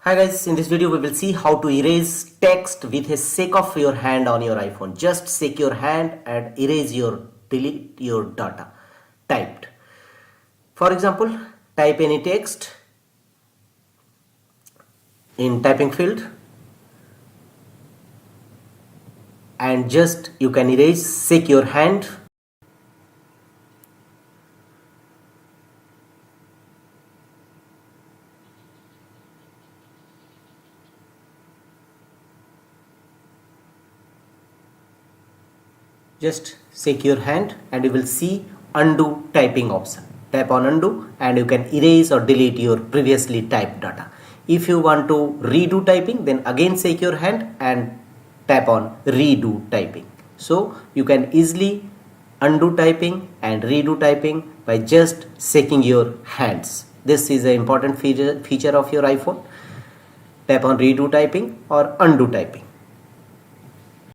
Hi guys, in this video we will see how to erase text with a shake of your hand on your iPhone. Just shake your hand and delete your data typed. For example, type any text in typing field and just you can erase, shake your hand. Just shake your hand and you will see undo typing option. Tap on undo and you can erase or delete your previously typed data. If you want to redo typing, then again shake your hand and tap on redo typing. So you can easily undo typing and redo typing by just shaking your hands. This is an important feature of your iPhone. Tap on redo typing or undo typing.